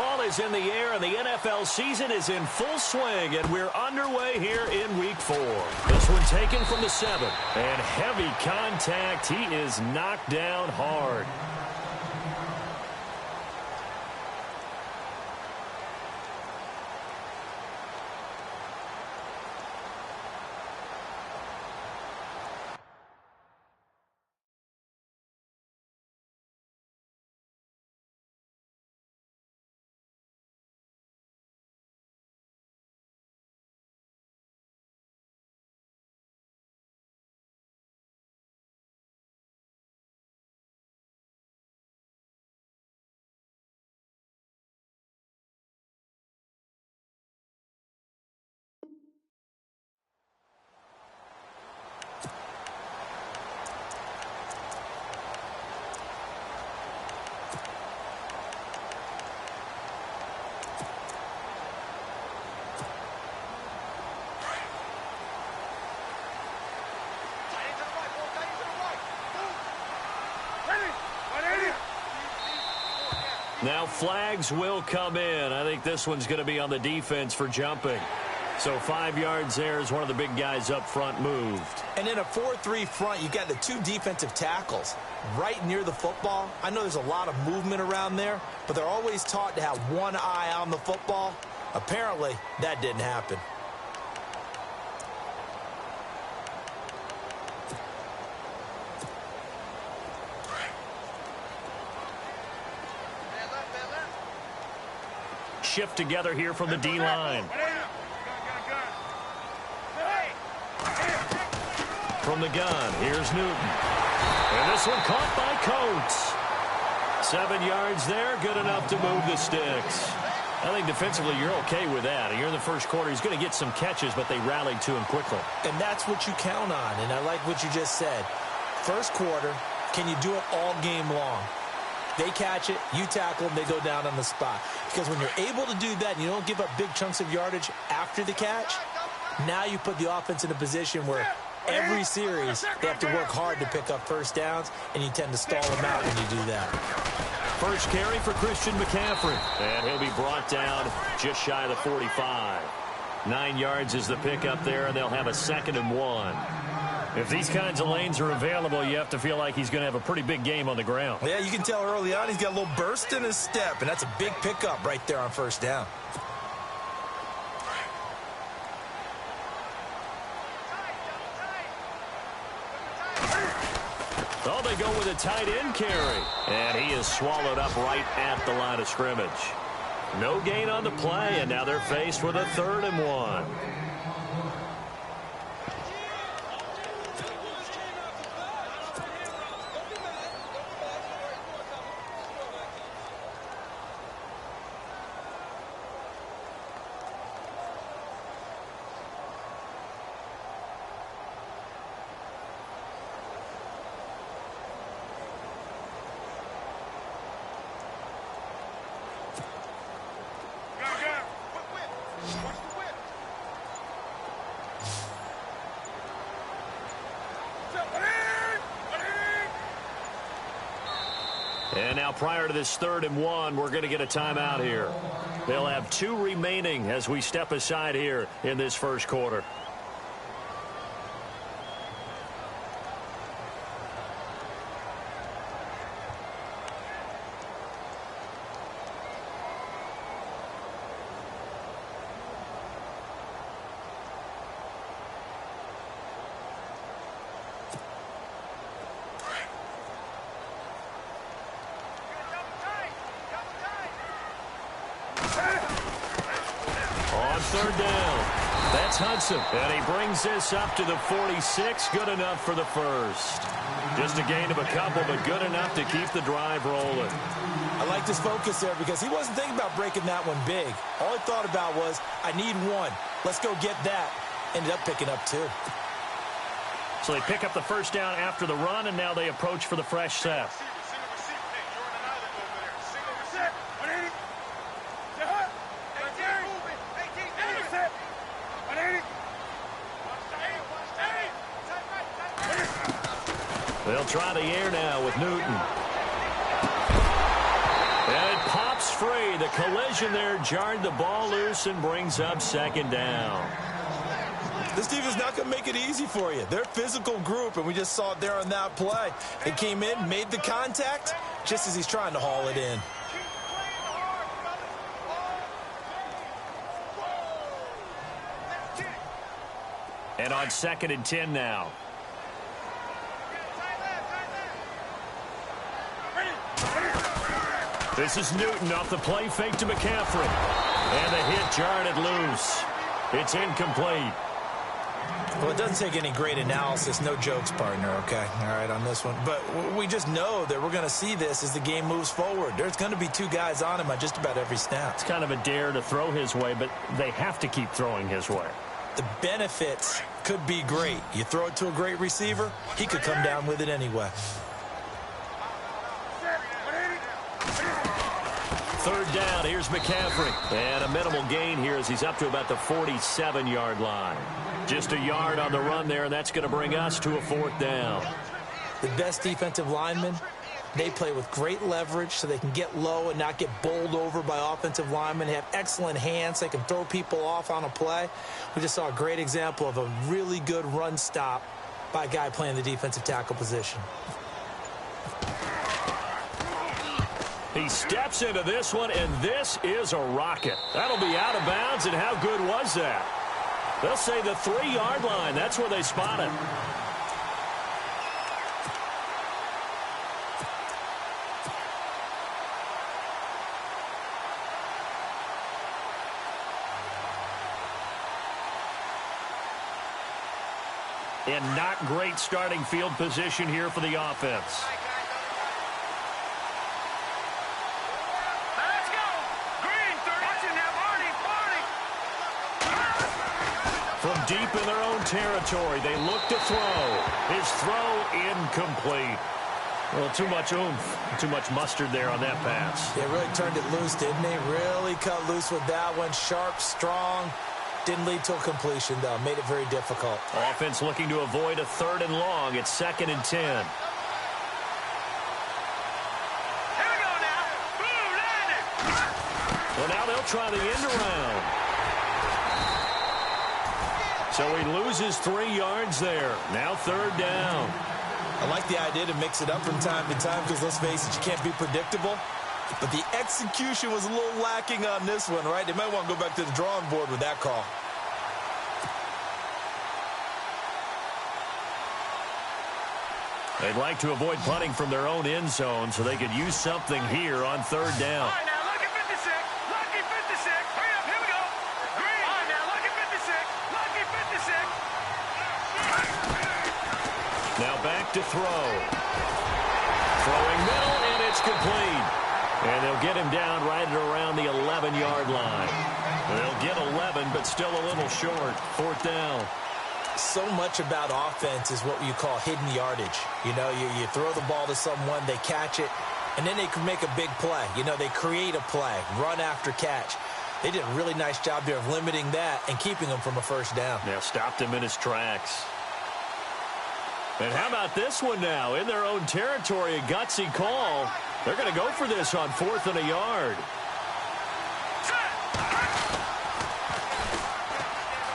Football is in the air, and the NFL season is in full swing, and we're underway here in Week 4. This one taken from the 7, and heavy contact. He is knocked down hard. Now flags will come in. I think this one's going to be on the defense for jumping. So 5 yards there as one of the big guys up front moved. And in a 4-3 front, you got the 2 defensive tackles right near the football. I know there's a lot of movement around there, but they're always taught to have one eye on the football. Apparently, that didn't happen. Shift together here from the D-line. From the gun, here's Newton. And this one caught by Coates. 7 yards there, good enough to move the sticks. I think defensively you're okay with that. You're in the first quarter. He's going to get some catches, but they rallied to him quickly. And that's what you count on, and I like what you just said. First quarter, can you do it all game long? They catch it, you tackle them, they go down on the spot. Because when you're able to do that and you don't give up big chunks of yardage after the catch, now you put the offense in a position where every series they have to work hard to pick up first downs, and you tend to stall them out when you do that. First carry for Christian McCaffrey, and he'll be brought down just shy of the 45. 9 yards is the pickup there, and they'll have a 2nd and 1. If these kinds of lanes are available, you have to feel like he's going to have a pretty big game on the ground. Yeah, you can tell early on he's got a little burst in his step, and that's a big pickup right there on first down. Oh, they go with a tight end carry, and he is swallowed up right at the line of scrimmage. No gain on the play, and now they're faced with a 3rd and 1. And now prior to this 3rd and 1, we're going to get a timeout here. They'll have 2 remaining as we step aside here in this first quarter. Third down. That's Hudson. And he brings this up to the 46. Good enough for the first. Just a gain of a couple, but good enough to keep the drive rolling. I like this focus there because he wasn't thinking about breaking that one big. All he thought about was, I need 1. Let's go get that. Ended up picking up 2. So they pick up the first down after the run, and now they approach for the fresh set. They'll try the air now with Newton. And it pops free. the collision there jarred the ball loose and brings up second down. This defense is not going to make it easy for you. They're a physical group, and we just saw it there on that play. They came in, made the contact, just as he's trying to haul it in. And on 2nd and 10 now. This is Newton off the play fake to McCaffrey. And the hit jarred it loose. It's incomplete. Well, it doesn't take any great analysis. No jokes, partner, okay? All right, on this one. But we just know that we're going to see this as the game moves forward. There's going to be 2 guys on him on just about every snap. It's kind of a dare to throw his way, but they have to keep throwing his way. The benefits could be great. You throw it to a great receiver, he could come down with it anyway. 3rd down, here's McCaffrey. And a minimal gain here as he's up to about the 47-yard line. Just a yard on the run there, and that's going to bring us to a 4th down. The best defensive linemen, they play with great leverage so they can get low and not get bowled over by offensive linemen. They have excellent hands. They can throw people off on a play. We just saw a great example of a really good run stop by a guy playing the defensive tackle position. He steps into this one, and this is a rocket. That'll be out of bounds, and how good was that? They'll say the 3-yard line. That's where they spot it. And not great starting field position here for the offense. From deep in their own territory, they look to throw. His throw incomplete. Well, too much oomph, too much mustard there on that pass. They really turned it loose, didn't they? Really cut loose with that one. Sharp, strong. Didn't lead to a completion, though. Made it very difficult. Offense looking to avoid a 3rd and long. It's 2nd and 10. Here we go now. Blue landed. Well, now they'll try the end around. So he loses 3 yards there. Now 3rd down. I like the idea to mix it up from time to time because, let's face it, you can't be predictable. But the execution was a little lacking on this one, right? They might want to go back to the drawing board with that call. They'd like to avoid punting from their own end zone so they could use something here on 3rd down. All right, now lucky 56. Lucky 56. Hurry up, here we go. Green. All right, now lucky 56. Lucky 56. Now back to throw. Throwing middle, and it's complete. And they'll get him down right at around the 11-yard line. They'll get 11, but still a little short. 4th down. So much about offense is what you call hidden yardage. You know, you throw the ball to someone, they catch it, and then they can make a big play. You know, they create a play, run after catch. They did a really nice job there of limiting that and keeping him from a 1st down. Now stopped him in his tracks. And how about this one now? In their own territory, a gutsy call. They're going to go for this on 4th and a yard.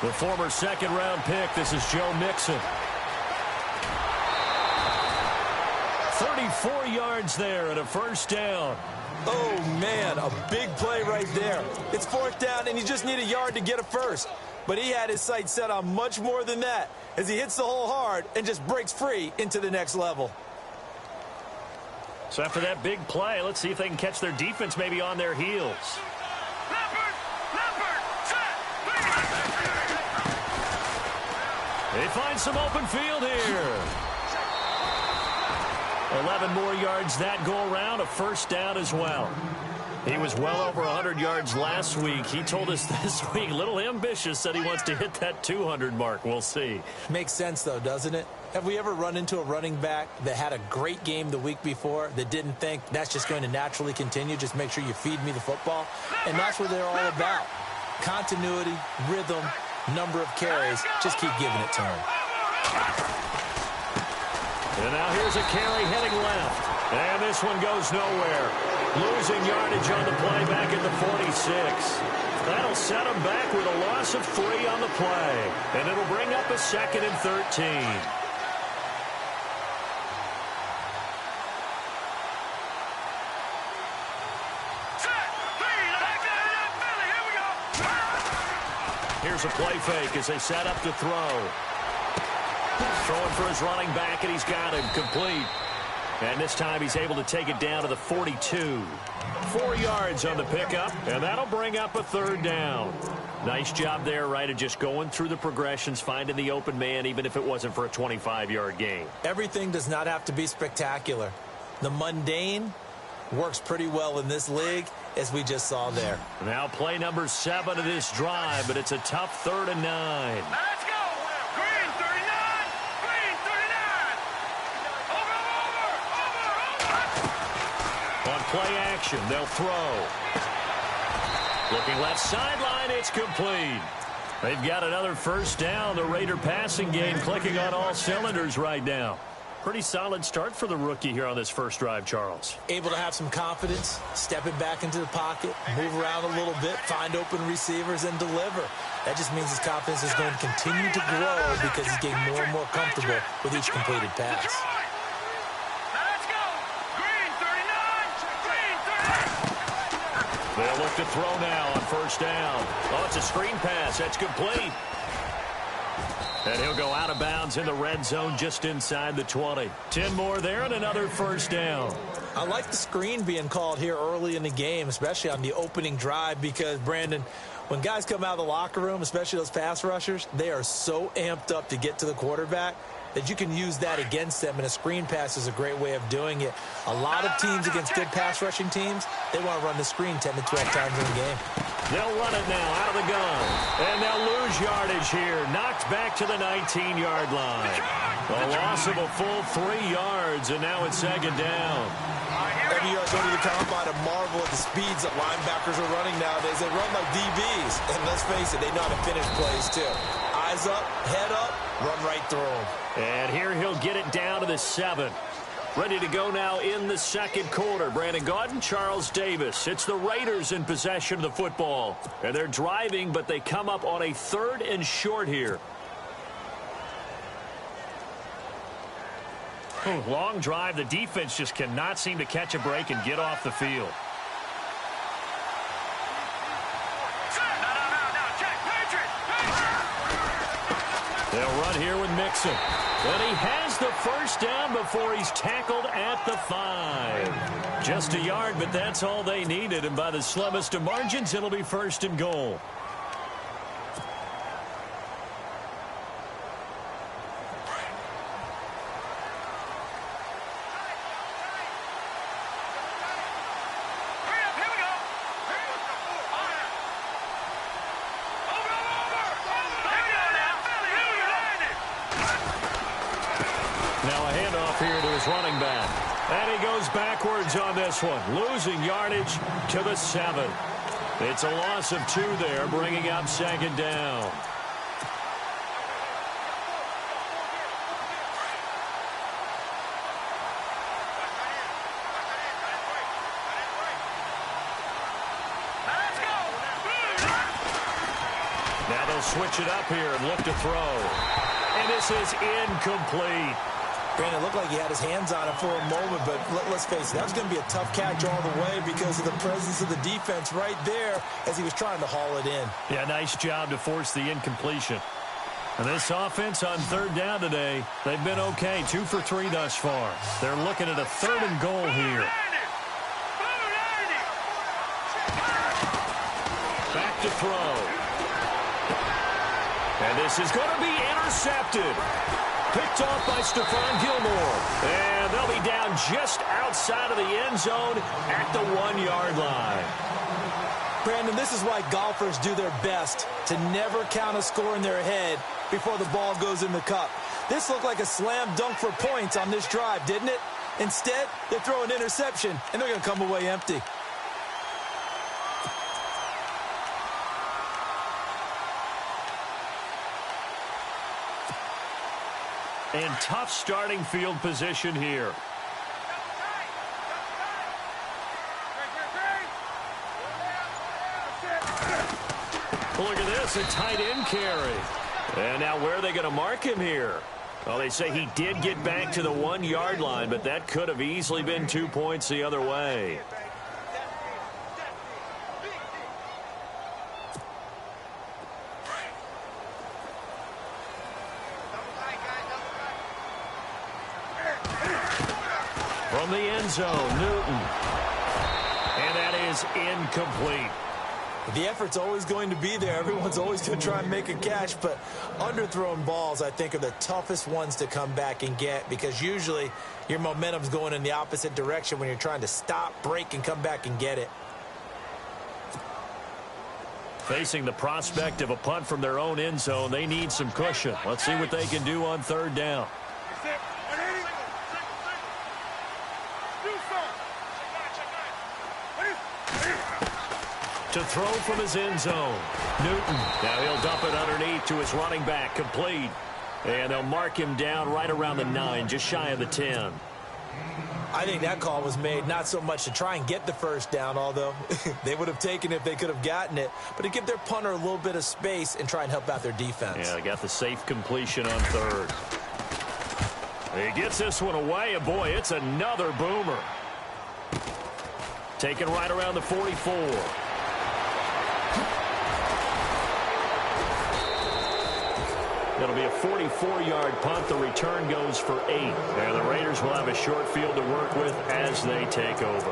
The former 2nd-round pick, this is Joe Mixon. 34 yards there and a 1st down. Oh, man, a big play right there. It's 4th down, and you just need a yard to get a 1st. But he had his sights set on much more than that as he hits the hole hard and just breaks free into the next level. So after that big play, let's see if they can catch their defense maybe on their heels. They find some open field here. 11 more yards that go around, a 1st down as well. He was well over 100 yards last week. He told us this week, a little ambitious, said he wants to hit that 200 mark. We'll see. Makes sense, though, doesn't it? Have we ever run into a running back that had a great game the week before that didn't think that's just going to naturally continue? Just make sure you feed me the football. And that's what they're all about. Continuity, rhythm, number of carries. Just keep giving it to him. And now here's a carry heading left. And this one goes nowhere. Losing yardage on the play back at the That'll set them back with a loss of 3 on the play. And it'll bring up a 2nd and 13. Here's a play fake as they set up to throw. Throwing for his running back, and he's got him complete. And this time he's able to take it down to the 42. 4 yards on the pickup, and that'll bring up a 3rd down. Nice job there, right, of just going through the progressions, finding the open man, even if it wasn't for a 25-yard gain. Everything does not have to be spectacular. The mundane works pretty well in this league, as we just saw there. Now play number 7 of this drive, but it's a tough 3rd and 9. Let's go! Green 39! Green 39! Over! On play action, they'll throw. Looking left sideline, it's complete. They've got another 1st down. The Raider passing game clicking on all cylinders right now. Pretty solid start for the rookie here on this first drive, Charles. Able to have some confidence, stepping back into the pocket, move around a little bit, find open receivers, and deliver. That just means his confidence is going to continue to grow because he's getting more and more comfortable with each completed pass. Let's go! Green 39! Green 39! They'll look to throw now on 1st down. Oh, it's a screen pass. That's complete. And he'll go out of bounds in the red zone just inside the 20. 10 more there and another 1st down. I like the screen being called here early in the game, especially on the opening drive, because, Brandon, when guys come out of the locker room, especially those pass rushers, they are so amped up to get to the quarterback that you can use that against them, and a screen pass is a great way of doing it. A lot of teams against good pass rushing teams, they want to run the screen 10 to 12 times in the game. They'll run it now out of the gun. And they'll lose yardage here. Knocked back to the 19-yard line. A loss of a full 3 yards, and now it's 2nd down. Every year I go to the combine and marvel at the speeds that linebackers are running nowadays. They run like DBs. And let's face it, they know how to finish plays too. Eyes up, head up, run right through them. And here he'll get it down to the 7. Ready to go now in the 2nd quarter. Brandon Gaudin, Charles Davis. It's the Raiders in possession of the football. And they're driving, but they come up on a 3rd and short here. Long drive. The defense just cannot seem to catch a break and get off the field. They'll run here with Mixon. And he has the 1st down before he's tackled at the 5. Just a yard, but that's all they needed. And by the slimmest of margins, it'll be 1st and goal. Running back. And he goes backwards on this one, losing yardage to the 7. It's a loss of 2 there, bringing up 2nd down. Now they'll switch it up here and look to throw. And this is incomplete. Brandon, it looked like he had his hands on it for a moment, but let's face it, that was going to be a tough catch all the way because of the presence of the defense right there as he was trying to haul it in. Yeah, nice job to force the incompletion. And this offense on 3rd down today, they've been okay. 2 for 3 thus far. They're looking at a 3rd and goal here. Back to throw. And this is going to be intercepted. Picked off by Stephon Gilmore. And they'll be down just outside of the end zone at the 1-yard line. Brandon, this is why golfers do their best to never count a score in their head before the ball goes in the cup. This looked like a slam dunk for points on this drive, didn't it? Instead, they throw an interception, and they're going to come away empty. And tough starting field position here. Look at this, a tight end carry. And now where are they going to mark him here? Well, they say he did get back to the 1-yard line, but that could have easily been 2 points the other way. From the end zone, Newton. And that is incomplete. The effort's always going to be there. Everyone's always going to try and make a catch, but underthrown balls, I think, are the toughest ones to come back and get because usually your momentum's going in the opposite direction when you're trying to stop, break, and come back and get it. Facing the prospect of a punt from their own end zone, they need some cushion. Let's see what they can do on third down. To throw from his end zone. Newton. Now he'll dump it underneath to his running back. Complete. And they'll mark him down right around the 9, just shy of the 10. I think that call was made not so much to try and get the first down, although they would have taken it if they could have gotten it, but to give their punter a little bit of space and try and help out their defense. Yeah, they got the safe completion on third. He gets this one away, and boy, it's another boomer. Taken right around the 44. It'll be a 44-yard punt. The return goes for 8. And the Raiders will have a short field to work with as they take over.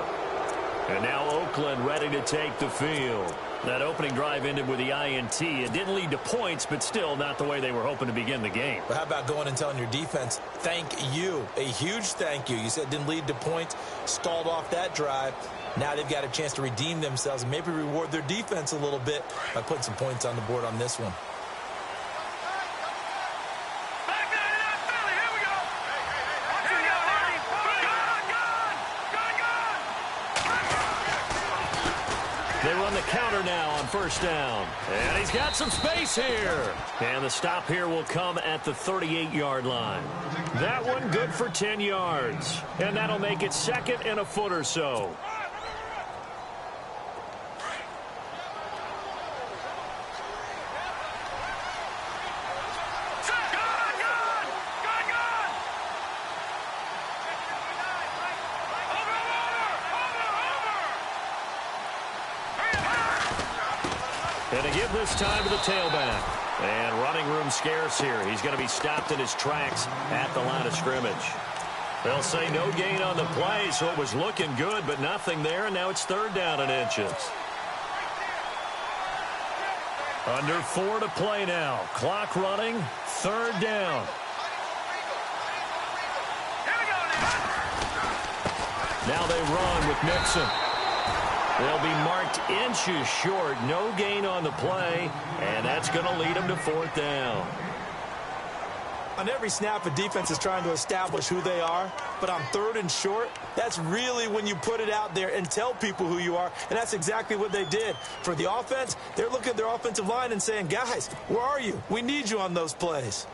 And now Oakland ready to take the field. That opening drive ended with the INT. It didn't lead to points, but still not the way they were hoping to begin the game. But how about going and telling your defense, thank you, a huge thank you. You said it didn't lead to points, stalled off that drive. Now they've got a chance to redeem themselves and maybe reward their defense a little bit by putting some points on the board on this one. They run the counter now on first down. And he's got some space here. And the stop here will come at the 38-yard line. That one good for 10 yards. And that'll make it second and a foot or so. And to give this time to the tailback. And running room scarce here. He's going to be stopped in his tracks at the line of scrimmage. They'll say no gain on the play, so it was looking good, but nothing there, and now it's third down and inches. Under 4 to play now. Clock running, third down. Now they run with Nixon. They'll be marked inches short. No gain on the play, and that's going to lead them to fourth down. On every snap, a defense is trying to establish who they are, but on third and short, that's really when you put it out there and tell people who you are, and that's exactly what they did. For the offense, they're looking at their offensive line and saying, guys, where are you? We need you on those plays.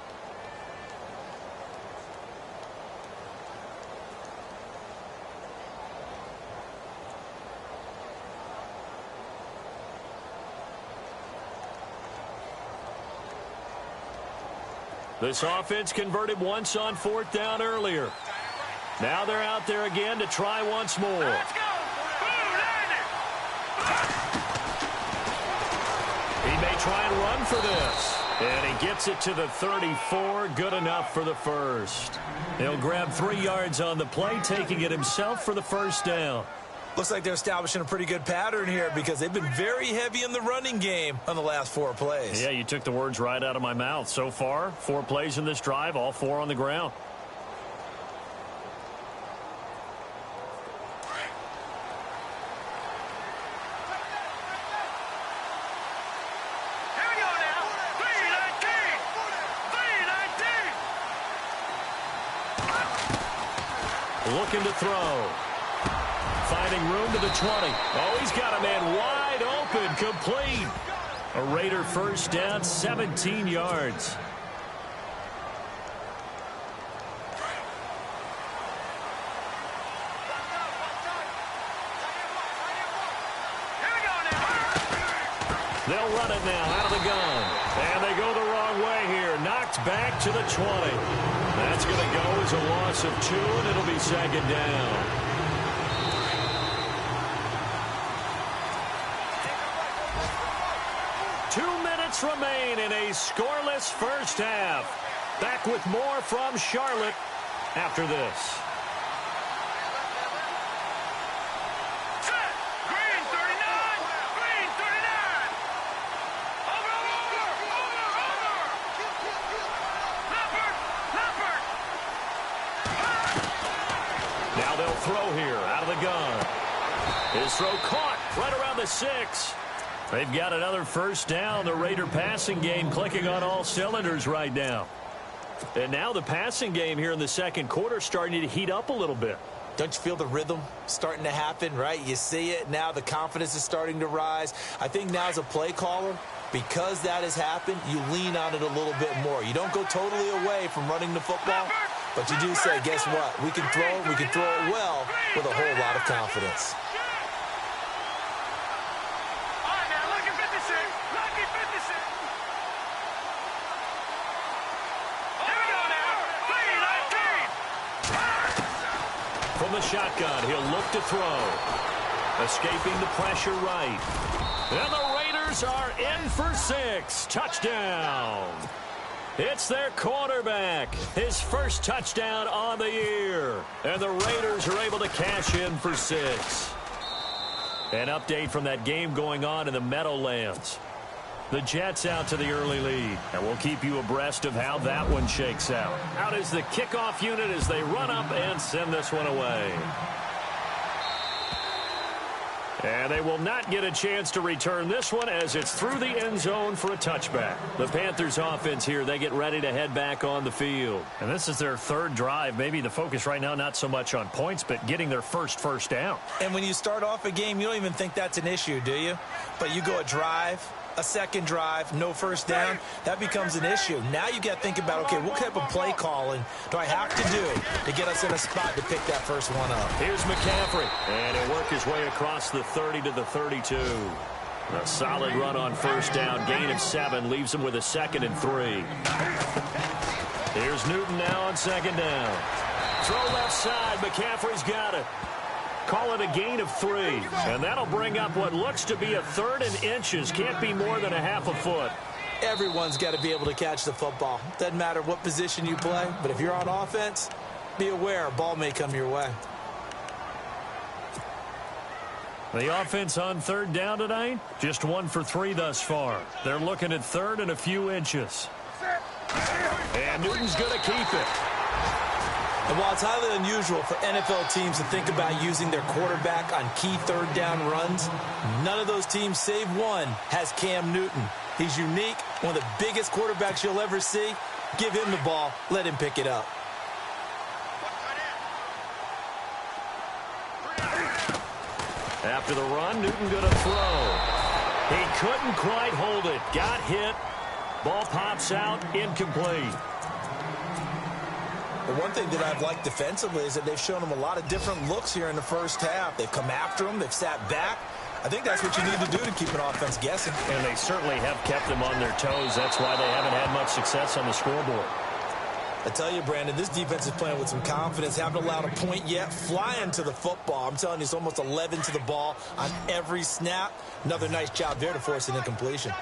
This offense converted once on fourth down earlier. Now they're out there again to try once more. Let's go! He may try and run for this. And he gets it to the 34. Good enough for the first. He'll grab 3 yards on the play, taking it himself for the first down. Looks like they're establishing a pretty good pattern here because they've been very heavy in the running game on the last 4 plays. Yeah, you took the words right out of my mouth. So far, 4 plays in this drive, all 4 on the ground. Here we go now. 3-19. Looking to throw. Finding room to the 20. Oh, he's got a man wide open, complete. A Raider first down, 17 yards. They'll run it now out of the gun. And they go the wrong way here. Knocked back to the 20. That's going to go as a loss of 2, and it'll be second down. Remain in a scoreless first half. Back with more from Charlotte after this. Set. Green 39. Green 39. Over. Leopard. Now they'll throw here out of the gun. His throw caught right around the 6. They've got another first down. The Raider passing game clicking on all cylinders right now. And now the passing game here in the second quarter starting to heat up a little bit. Don't you feel the rhythm starting to happen, right? You see it now. The confidence is starting to rise. I think now as a play caller, because that has happened, you lean on it a little bit more. You don't go totally away from running the football, but you do say, guess what? We can throw it well with a whole lot of confidence. From the shotgun, he'll look to throw. Escaping the pressure right. And the Raiders are in for 6. Touchdown. It's their quarterback. His first touchdown on the year. And the Raiders are able to cash in for 6. An update from that game going on in the Meadowlands. The Jets out to the early lead, and we'll keep you abreast of how that one shakes out. Out is the kickoff unit as they run up and send this one away. And they will not get a chance to return this one as it's through the end zone for a touchback. The Panthers offense here, they get ready to head back on the field. And this is their third drive. Maybe the focus right now not so much on points, but getting their first down. And when you start off a game, you don't even think that's an issue, do you? But you go a drive, a second drive, no first down, that becomes an issue. Now you got to think about, okay, what type of play calling do I have to do to get us in a spot to pick that first one up? Here's McCaffrey, and he'll work his way across the 30 to the 32. A solid run on first down, gain of 7, leaves him with a 2nd and 3. Here's Newton now on second down. Throw left side, McCaffrey's got it. Call it a gain of 3, and that'll bring up what looks to be a 3rd and inches. Can't be more than a half a foot. Everyone's got to be able to catch the football. Doesn't matter what position you play, but if you're on offense, be aware a ball may come your way. The offense on third down tonight, just 1 for 3 thus far. They're looking at 3rd and a few inches. And Newton's going to keep it. And while it's highly unusual for NFL teams to think about using their quarterback on key third down runs, none of those teams, save one, has Cam Newton. He's unique, one of the biggest quarterbacks you'll ever see. Give him the ball. Let him pick it up. After the run, Newton going to throw. He couldn't quite hold it. Got hit. Ball pops out, incomplete. The one thing that I've liked defensively is that they've shown him a lot of different looks here in the first half. They've come after him. They've sat back. I think that's what you need to do to keep an offense guessing. And they certainly have kept them on their toes. That's why they haven't had much success on the scoreboard. I tell you, Brandon, this defense is playing with some confidence. Haven't allowed a point yet. Flying to the football. I'm telling you, it's almost 11 to the ball on every snap. Another nice job there to force an incompletion.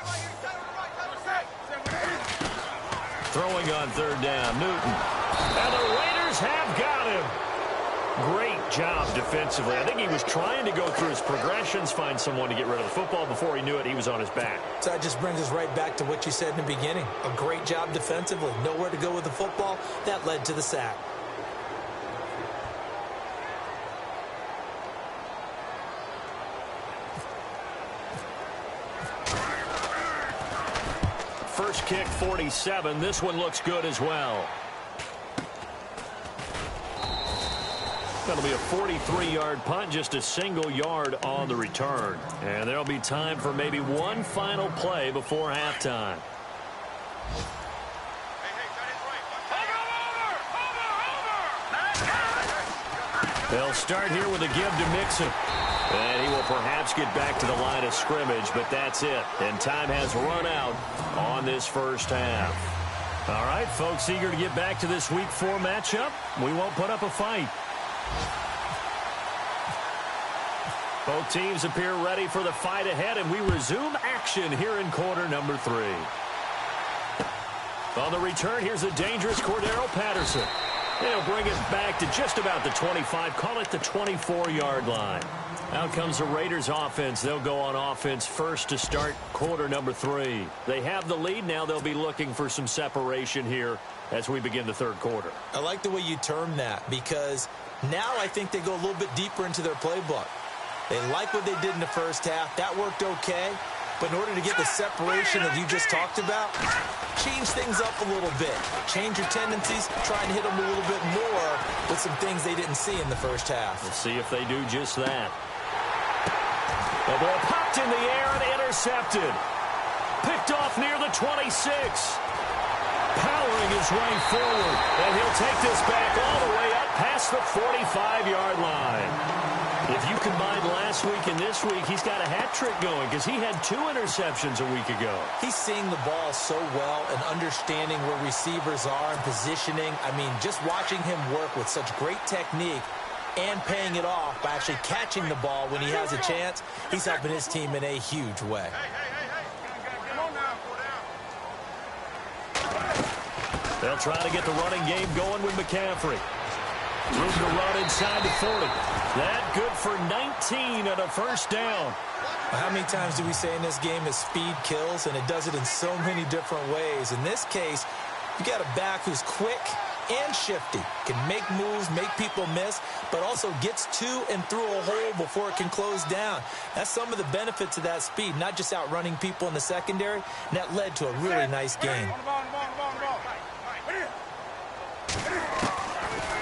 Throwing on third down, Newton. And the Raiders have got him. Great job defensively. I think he was trying to go through his progressions, find someone to get rid of the football. Before he knew it, he was on his back. So that just brings us right back to what you said in the beginning. A great job defensively. Nowhere to go with the football. That led to the sack. First kick, 47. This one looks good as well. That'll be a 43-yard punt, just a single yard on the return. And there'll be time for maybe one final play before halftime. They'll start here with a give to Mixon. And he will perhaps get back to the line of scrimmage, but that's it. And time has run out on this first half. All right, folks, eager to get back to this Week 4 matchup. We won't put up a fight. Both teams appear ready for the fight ahead, and we resume action here in quarter number 3. On the return, here's a dangerous Cordero Patterson. They'll bring it back to just about the 25, call it the 24-yard line. Out comes the Raiders offense. They'll go on offense first to start quarter number 3. They have the lead. Now they'll be looking for some separation here as we begin the third quarter. I like the way you term that, because now I think they go a little bit deeper into their playbook. They like what they did in the first half. That worked okay. But in order to get the separation that you just talked about, change things up a little bit. Change your tendencies, try and hit them a little bit more with some things they didn't see in the first half. We'll see if they do just that. The ball popped in the air and intercepted. Picked off near the 26. Powering his way forward. And he'll take this back all the way up past the 45-yard line. If you combine last week and this week, he's got a hat trick going because he had 2 interceptions a week ago. He's seeing the ball so well and understanding where receivers are and positioning. I mean, just watching him work with such great technique and paying it off by actually catching the ball when he has a chance, he's helping his team in a huge way. They'll try to get the running game going with McCaffrey. Room to run inside the 40. That good for 19 and a first down. How many times do we say in this game that speed kills, and it does it in so many different ways? In this case, you got a back who's quick and shifty, can make moves, make people miss, but also gets to and through a hole before it can close down. That's some of the benefits of that speed, not just outrunning people in the secondary, and that led to a really nice game.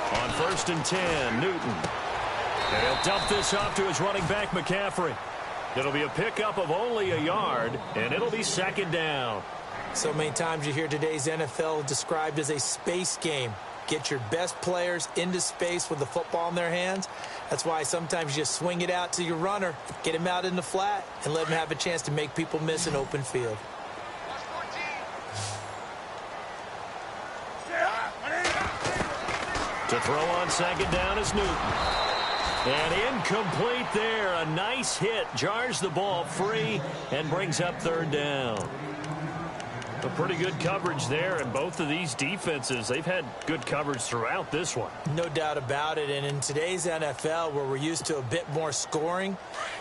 On 1st and 10, Newton. And he'll dump this off to his running back, McCaffrey. It'll be a pickup of only a yard, and it'll be 2nd down. So many times you hear today's NFL described as a space game. Get your best players into space with the football in their hands. That's why sometimes you just swing it out to your runner, get him out in the flat, and let him have a chance to make people miss an open field. To throw on 2nd down is Newton. And incomplete there. A nice hit. Jars the ball free and brings up 3rd down. A pretty good coverage there, and both of these defenses, they've had good coverage throughout this one. No doubt about it, and in today's NFL, where we're used to a bit more scoring,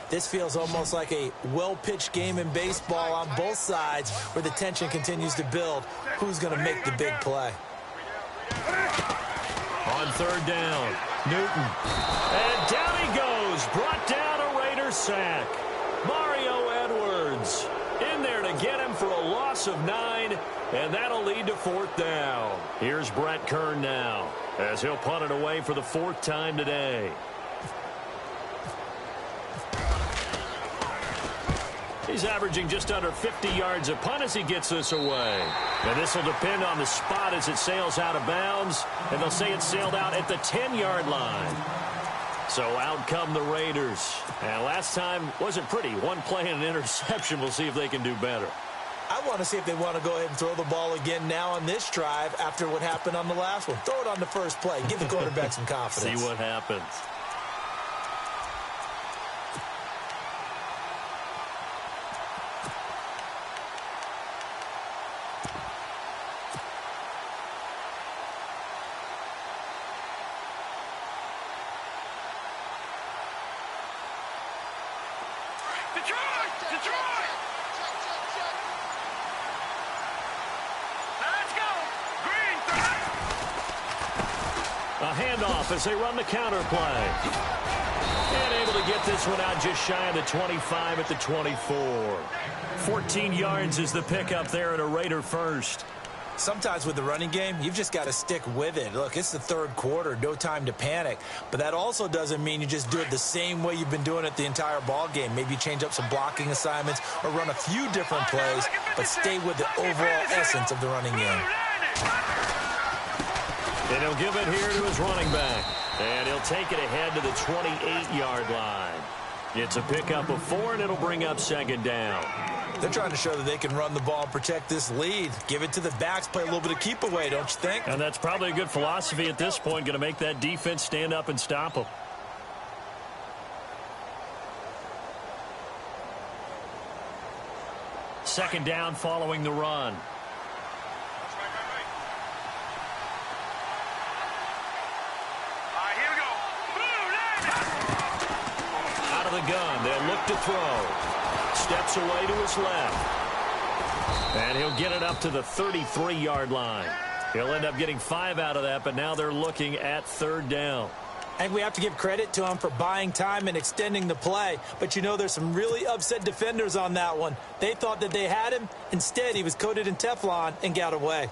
this feels almost like a well-pitched game in baseball on both sides, where the tension continues to build. Who's going to make the big play? On 3rd down, Newton. And down he goes. Brought down a Raider sack. Mario Edwards in there to get him for a loss of 9, and that'll lead to 4th down. Here's Brett Kern now as he'll punt it away for the 4th time today. He's averaging just under 50 yards a punt as he gets this away. And this will depend on the spot as it sails out of bounds. And they'll say it sailed out at the 10-yard line. So out come the Raiders. And last time wasn't pretty. One play and an interception. We'll see if they can do better. I want to see if they want to go ahead and throw the ball again now on this drive after what happened on the last one. Throw it on the first play. Give the quarterback some confidence. See what happens. A handoff as they run the counter play. And able to get this one out just shy of the 25 at the 24. 14 yards is the pickup there at a Raider first. Sometimes with the running game, you've just got to stick with it. Look, it's the 3rd quarter, no time to panic. But that also doesn't mean you just do it the same way you've been doing it the entire ball game. Maybe change up some blocking assignments or run a few different plays, but stay with the overall essence of the running game. And he'll give it here to his running back. And he'll take it ahead to the 28-yard line. It's a pickup of 4, and it'll bring up second down. They're trying to show that they can run the ball and protect this lead. Give it to the backs, play a little bit of keep away, don't you think? And that's probably a good philosophy at this point, going to make that defense stand up and stop them. Second down following the run. Here we go. Out of the gun, they'll look to throw. Steps away to his left. And he'll get it up to the 33-yard line. He'll end up getting 5 out of that, but now they're looking at third down. I think we have to give credit to him for buying time and extending the play. But, you know, there's some really upset defenders on that one. They thought that they had him. Instead, he was coated in Teflon and got away.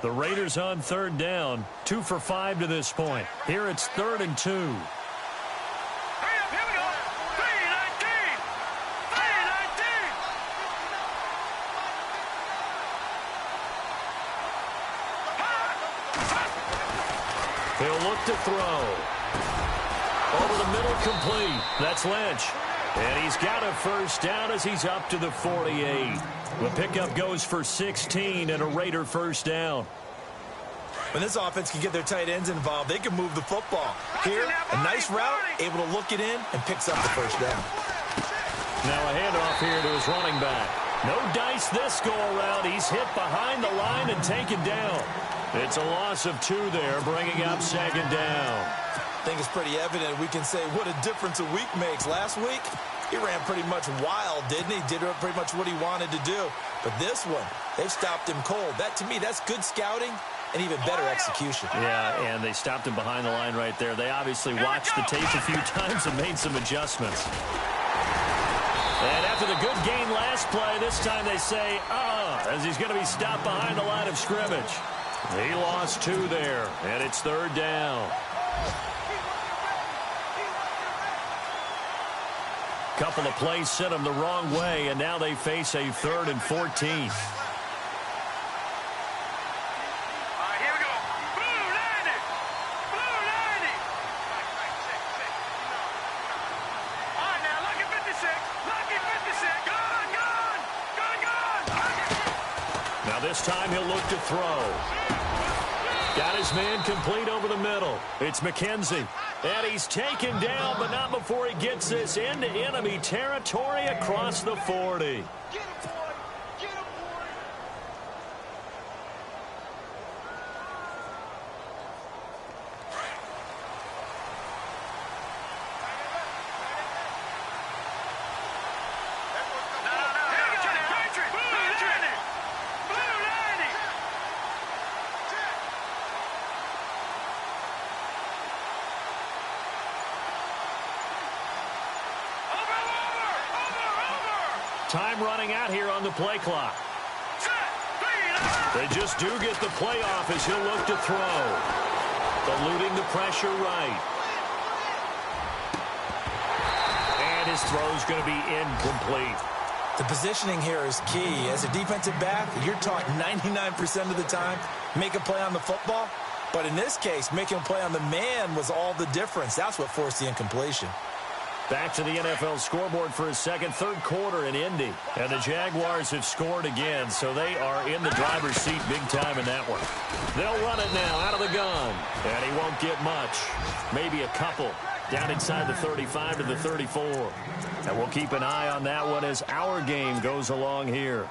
The Raiders on third down, 2 for 5 to this point. Here it's 3rd and 2. Hurry up, here we go. 3-19. 3-19. He'll look to throw. Over the middle, complete. That's Lynch. And he's got a first down as he's up to the 48. The pickup goes for 16 and a Raider first down. When this offense can get their tight ends involved, they can move the football. Here, a nice route, able to look it in, and picks up the first down. Now a handoff here to his running back. No dice this go-around. He's hit behind the line and taken down. It's a loss of 2 there, bringing up second down. I think it's pretty evident. We can say what a difference a week makes. Last week, he ran pretty much wild, didn't he? Did pretty much what he wanted to do. But this one, they've stopped him cold. That, to me, that's good scouting and even better execution. Yeah, and they stopped him behind the line right there. They obviously watched the tape a few times and made some adjustments. And after the good game last play, this time they say, as he's going to be stopped behind the line of scrimmage. He lost 2 there, and it's third down. Couple of plays sent them the wrong way, and now they face a 3rd and 14. Here we go. Blue 90. Blue 90. All right, now, lucky 56. Lucky 56. Gun. Now this time he'll look to throw. Got his man complete over the middle. It's McKenzie. And he's taken down, but not before he gets this into enemy territory across the 40. Get him, boy. Get him, boy. Time running out here on the play clock. They just do get the play off as he'll look to throw. Eluding the pressure right. And his throw's going to be incomplete. The positioning here is key. As a defensive back, you're taught 99% of the time, make a play on the football. But in this case, making a play on the man was all the difference. That's what forced the incompletion. Back to the NFL scoreboard for his third quarter in Indy. And the Jaguars have scored again, so they are in the driver's seat big time in that one. They'll run it now out of the gun. And he won't get much. Maybe a couple. Down inside the 35 to the 34. And we'll keep an eye on that one as our game goes along here.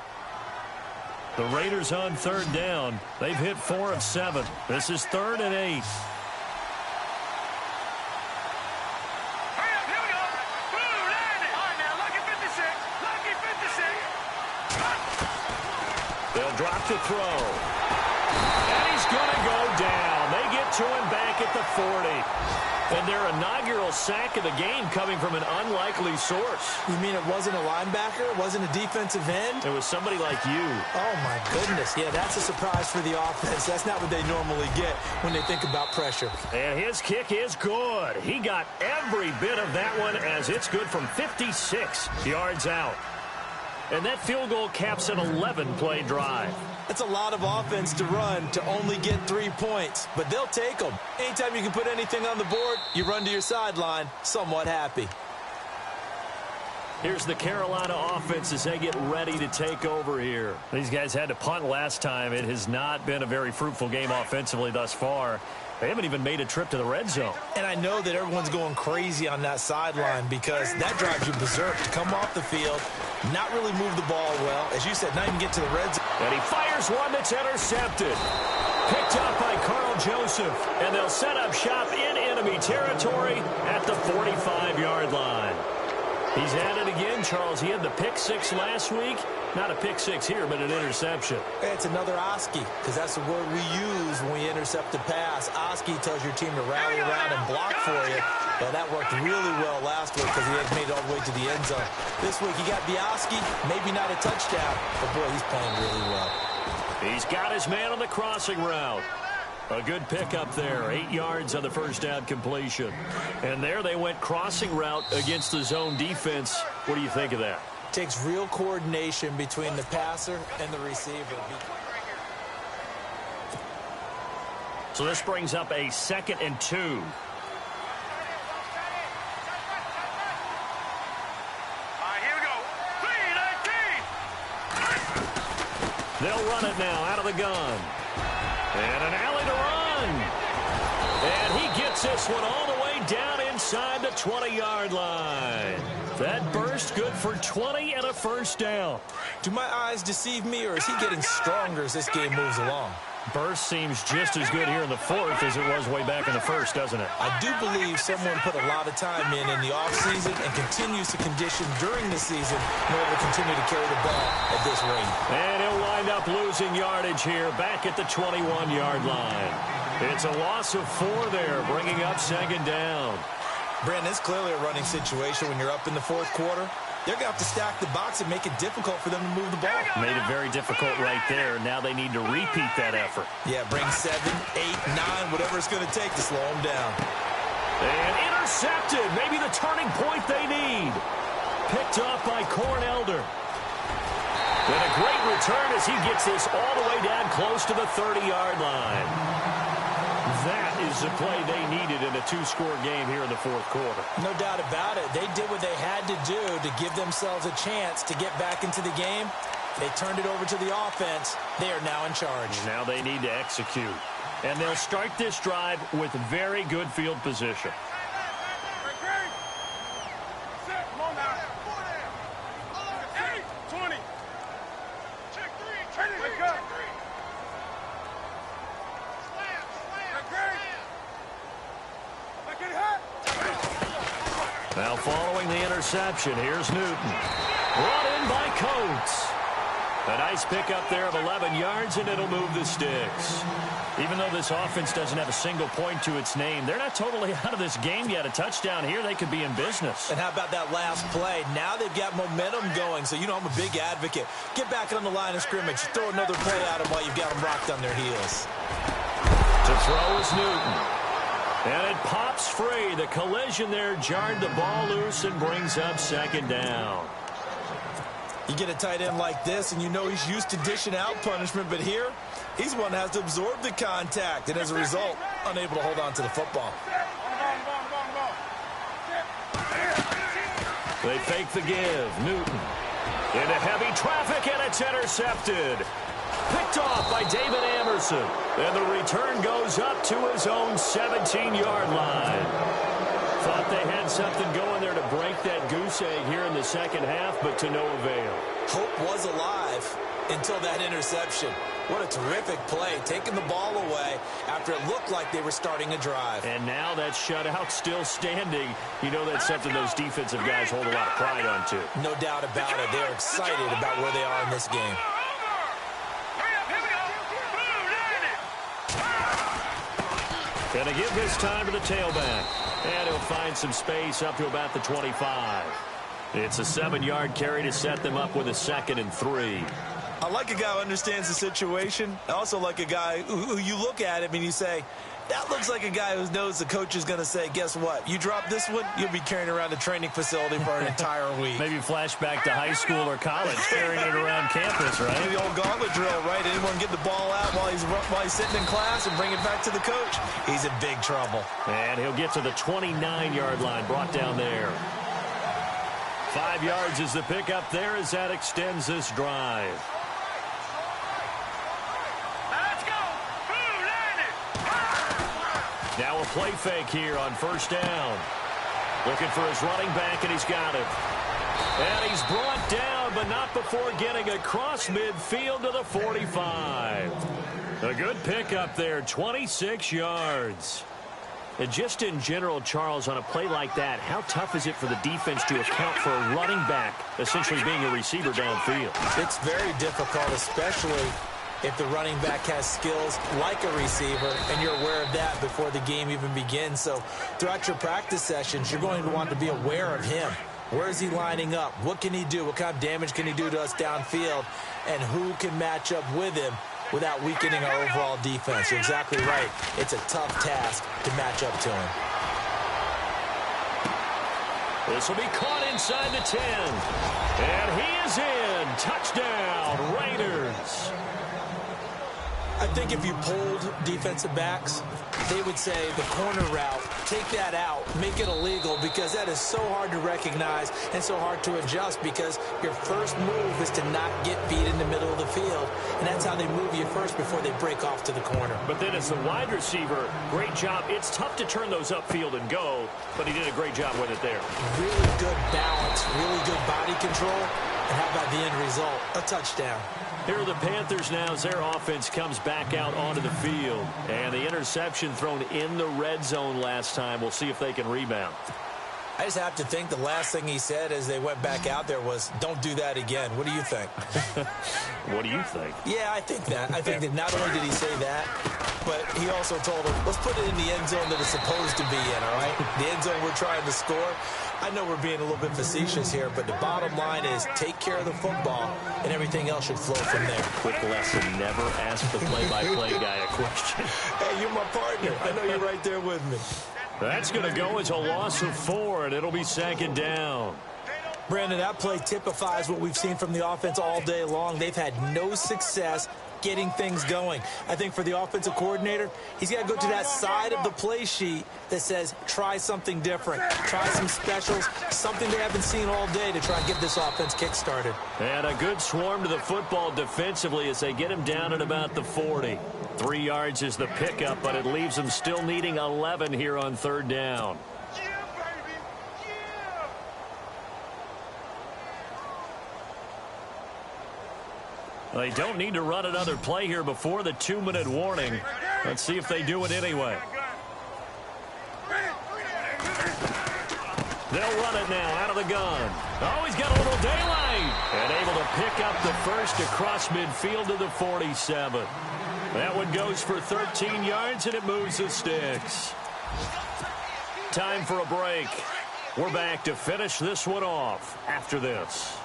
The Raiders on third down. They've hit 4 of 7. This is 3rd and 8. They'll drop to throw. And he's going to go down. They get to him back at the 40. And their inaugural sack of the game coming from an unlikely source. You mean it wasn't a linebacker? It wasn't a defensive end? It was somebody like you. Oh, my goodness. Yeah, that's a surprise for the offense. That's not what they normally get when they think about pressure. And his kick is good. He got every bit of that one as it's good from 56 yards out. And that field goal caps an 11-play drive. That's a lot of offense to run to only get 3 points, but they'll take them. Anytime you can put anything on the board, you run to your sideline somewhat happy. Here's the Carolina offense as they get ready to take over here. These guys had to punt last time. It has not been a very fruitful game offensively thus far. They haven't even made a trip to the red zone. And I know that everyone's going crazy on that sideline because that drives you berserk to come off the field, not really move the ball well. As you said, not even get to the red zone. And he fires one that's intercepted. Picked up by Carl Joseph. And they'll set up shop in enemy territory at the 45-yard line. He's at it again, Charles. He had the pick six last week. Not a pick six here, but an interception. It's another Oski, because that's the word we use when we intercept a pass. Oski tells your team to rally around and block for you. Well, that worked really well last week because he had made it all the way to the end zone. This week he got the Oski, maybe not a touchdown, but boy, he's playing really well. He's got his man on the crossing route. A good pickup there. 8 yards on the first down completion. And there they went crossing route against the zone defense. What do you think of that? Takes real coordination between the passer and the receiver. So this brings up a 2nd and 2. All right, here we go. 3-19. They'll run it now out of the gun. And an alley to run. And he gets this one all the way down inside the 20-yard line. That burst good for 20 and a first down. Do my eyes deceive me, or is he getting stronger as this game moves along? Burst seems just as good here in the 4th as it was way back in the 1st, doesn't it? I do believe someone put a lot of time in the offseason and continues to condition during the season in order to continue to carry the ball at this rate. And he'll wind up losing yardage here back at the 21-yard line. It's a loss of 4 there, bringing up 2nd down. Brandon, it's clearly a running situation when you're up in the 4th quarter. They're going to have to stack the box and make it difficult for them to move the ball. Made it very difficult right there. Now they need to repeat that effort. Yeah, bring 7, 8, 9, whatever it's going to take to slow them down. And intercepted. Maybe the turning point they need. Picked off by Cornelder. And a great return as he gets this all the way down close to the 30-yard line. That is the play they needed in a 2-score game here in the 4th quarter. No doubt about it. They did what they had to do to give themselves a chance to get back into the game. They turned it over to the offense. They are now in charge. Now they need to execute. And they'll start this drive with very good field position. Now following the interception, here's Newton. Brought in by Coates. A nice pickup there of 11 yards, and it'll move the sticks. Even though this offense doesn't have a single point to its name, they're not totally out of this game yet. A touchdown here, they could be in business. And how about that last play? Now they've got momentum going, so you know I'm a big advocate. Get back on the line of scrimmage. Throw another play at them while you've got them rocked on their heels. To throw is Newton. And it pops free. The collision there jarred the ball loose and brings up 2nd down. You get a tight end like this, and you know he's used to dishing out punishment, but here, he's one that has to absorb the contact, and as a result, unable to hold on to the football. They fake the give. Newton into heavy traffic, and it's intercepted. Picked off by David Amerson. And the return goes up to his own 17-yard line. Thought they had something going there to break that goose egg here in the 2nd half, but to no avail. Hope was alive until that interception. What a terrific play, taking the ball away after it looked like they were starting a drive. And now that shutout still standing. You know that's something those defensive guys hold a lot of pride on, too. No doubt about it. They're excited about where they are in this game. Going to give this time to the tailback. And he'll find some space up to about the 25. It's a 7-yard carry to set them up with a 2nd and 3. I like a guy who understands the situation. I also like a guy who you look at him and you say, That looks like a guy who knows the coach is going to say, guess what? You drop this one, you'll be carrying around the training facility for an entire week. Maybe flashback to high school or college, carrying it around campus, right? The old gauntlet drill, right? Anyone get the ball out while he's sitting in class and bring it back to the coach? He's in big trouble. And he'll get to the 29-yard line, brought down there. 5 yards is the pickup there as that extends this drive. Now a play fake here on first down. Looking for his running back, and he's got it. And he's brought down, but not before getting across midfield to the 45. A good pickup there, 26 yards. And just in general, Charles, on a play like that, how tough is it for the defense to account for a running back essentially being a receiver downfield? It's very difficult, especially if the running back has skills like a receiver, and you're aware of that before the game even begins. So throughout your practice sessions, you're going to want to be aware of him. Where is he lining up? What can he do? What kind of damage can he do to us downfield? And who can match up with him without weakening our overall defense? You're exactly right. It's a tough task to match up to him. This will be caught inside the 10. And he is in. Touchdown, Raiders. I think if you polled defensive backs, they would say the corner route, take that out, make it illegal, because that is so hard to recognize and so hard to adjust, because your first move is to not get beat in the middle of the field, and that's how they move you first before they break off to the corner. But then as the wide receiver, great job. It's tough to turn those upfield and go, but he did a great job with it there. Really good balance, really good body control, and how about the end result? A touchdown. Here are the Panthers now as their offense comes back out onto the field. And the interception thrown in the red zone last time. We'll see if they can rebound. I just have to think the last thing he said as they went back out there was, don't do that again. What do you think? What do you think? Yeah, I think that. I think that not only did he say that, but he also told him, let's put it in the end zone that it's supposed to be in, all right? The end zone we're trying to score. I know we're being a little bit facetious here, but the bottom line is take care of the football, and everything else should flow from there. Quick lesson, never ask the play-by-play guy a question. Hey, you're my partner. I know you're right there with me. That's going to go as a loss of 4, and it'll be second down. Brandon, that play typifies what we've seen from the offense all day long. They've had no success getting things going. I think for the offensive coordinator, he's got to go to that side of the play sheet that says try something different, try some specials, something they haven't seen all day to try and get this offense kick-started. And a good swarm to the football defensively as they get him down at about the 40. 3 yards is the pickup, but it leaves them still needing 11 here on third down. They don't need to run another play here before the 2-minute warning. Let's see if they do it anyway. They'll run it now out of the gun. Oh, he's got a little daylight. And able to pick up the first across midfield to the 47. That one goes for 13 yards, and it moves the sticks. Time for a break. We're back to finish this one off after this.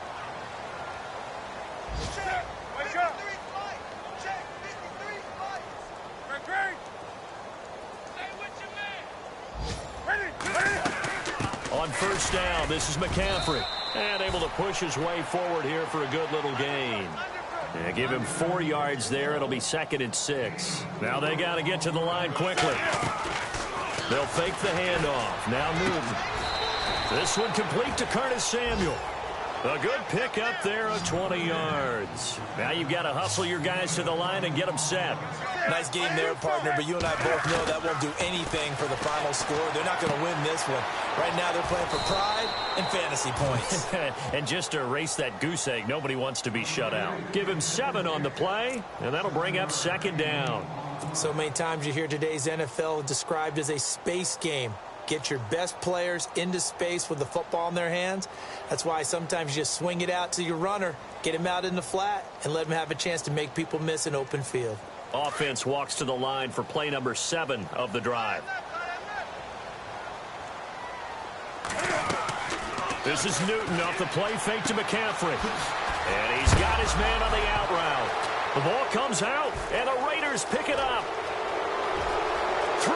On first down, this is McCaffrey. And able to push his way forward here for a good little gain. And give him 4 yards there. It'll be 2nd and 6. Now they got to get to the line quickly. They'll fake the handoff. Now Newton. This one complete to Curtis Samuel. A good pickup there of 20 yards. Now you've got to hustle your guys to the line and get them set. Nice game there, partner, but you and I both know that won't do anything for the final score. They're not going to win this one. Right now they're playing for pride and fantasy points. And just to erase that goose egg, nobody wants to be shut out. Give him 7 on the play, and that'll bring up 2nd down. So many times you hear today's NFL described as a space game. Get your best players into space with the football in their hands. That's why sometimes you just swing it out to your runner, get him out in the flat, and let him have a chance to make people miss an open field. Offense walks to the line for play number 7 of the drive. This is Newton off the play fake to McCaffrey. And he's got his man on the out route. The ball comes out, and the Raiders pick it up. 3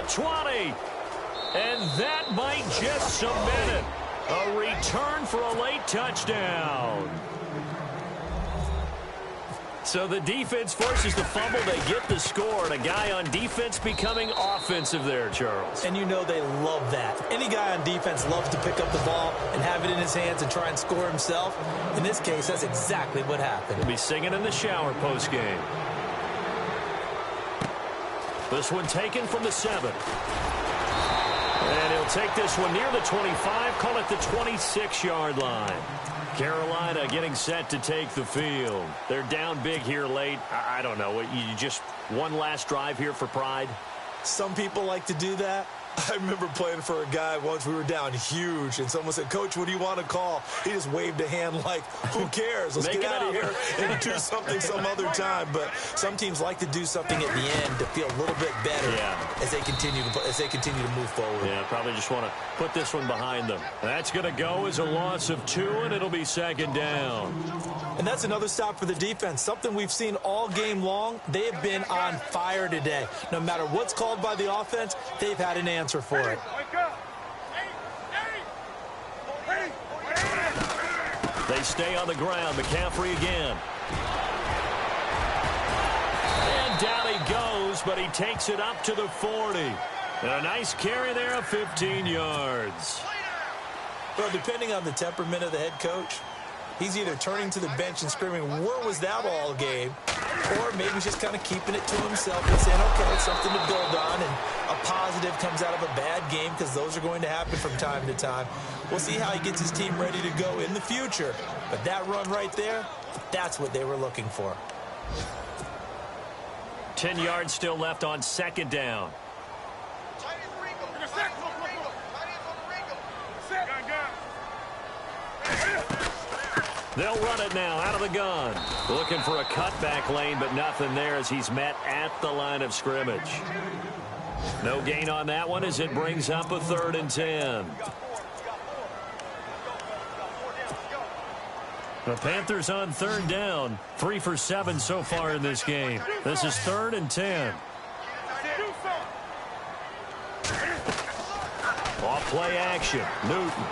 20. And that might just cement it. A return for a late touchdown. So the defense forces the fumble. They get the score, and a guy on defense becoming offensive there, Charles. And you know they love that. Any guy on defense loves to pick up the ball and have it in his hands and try and score himself. In this case, that's exactly what happened. He'll be singing in the shower postgame. This one taken from the 7. And he'll take this one near the 25, call it the 26-yard line. Carolina getting set to take the field. They're down big here late. I don't know. You just one last drive here for pride? Some people like to do that. I remember playing for a guy once. We were down huge, and someone said, "Coach, what do you want to call?" He just waved a hand like, who cares? Let's get out of here and do something some other time. But some teams like to do something at the end to feel a little bit better as they continue to move forward. Yeah, probably just want to put this one behind them. That's going to go as a loss of 2, and it'll be 2nd down. And that's another stop for the defense. Something we've seen all game long. They have been on fire today. No matter what's called by the offense, they've had an answer for it. They stay on the ground. McCaffrey again. And down he goes, but he takes it up to the 40. And a nice carry there of 15 yards. Well, depending on the temperament of the head coach, he's either turning to the bench and screaming, "Where was that all game?" Or maybe he's just kind of keeping it to himself and saying, okay, it's something to build on, and a positive comes out of a bad game, because those are going to happen from time to time. We'll see how he gets his team ready to go in the future. But that run right there, that's what they were looking for. 10 yards still left on 2nd down. They'll run it now out of the gun. Looking for a cutback lane, but nothing there as he's met at the line of scrimmage. No gain on that one as it brings up a 3rd and 10. The Panthers on 3rd down. 3 for 7 so far in this game. This is 3rd and 10. Off play action. Newton.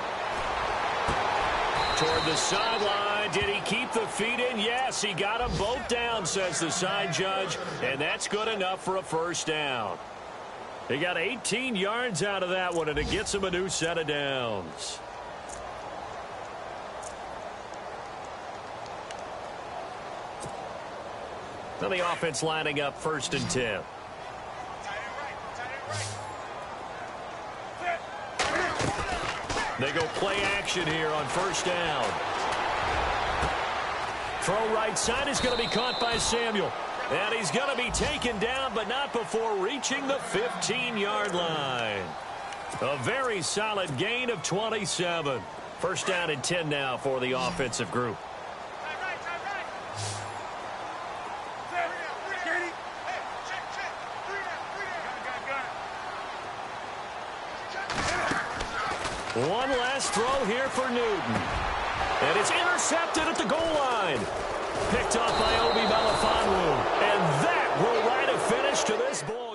Toward the sideline. Did he keep the feet in? Yes, he got them both down, says the side judge. And that's good enough for a 1st down. He got 18 yards out of that one, and it gets him a new set of downs. Now the offense lining up 1st and 10. They go play action here on 1st down. Throw right side is going to be caught by Samuel. And he's going to be taken down, but not before reaching the 15-yard line. A very solid gain of 27. 1st down and 10 now for the offensive group. One last throw here for Newton. And it's intercepted at the goal line. Picked off by eabawla10's. And that will write a finish to this ball.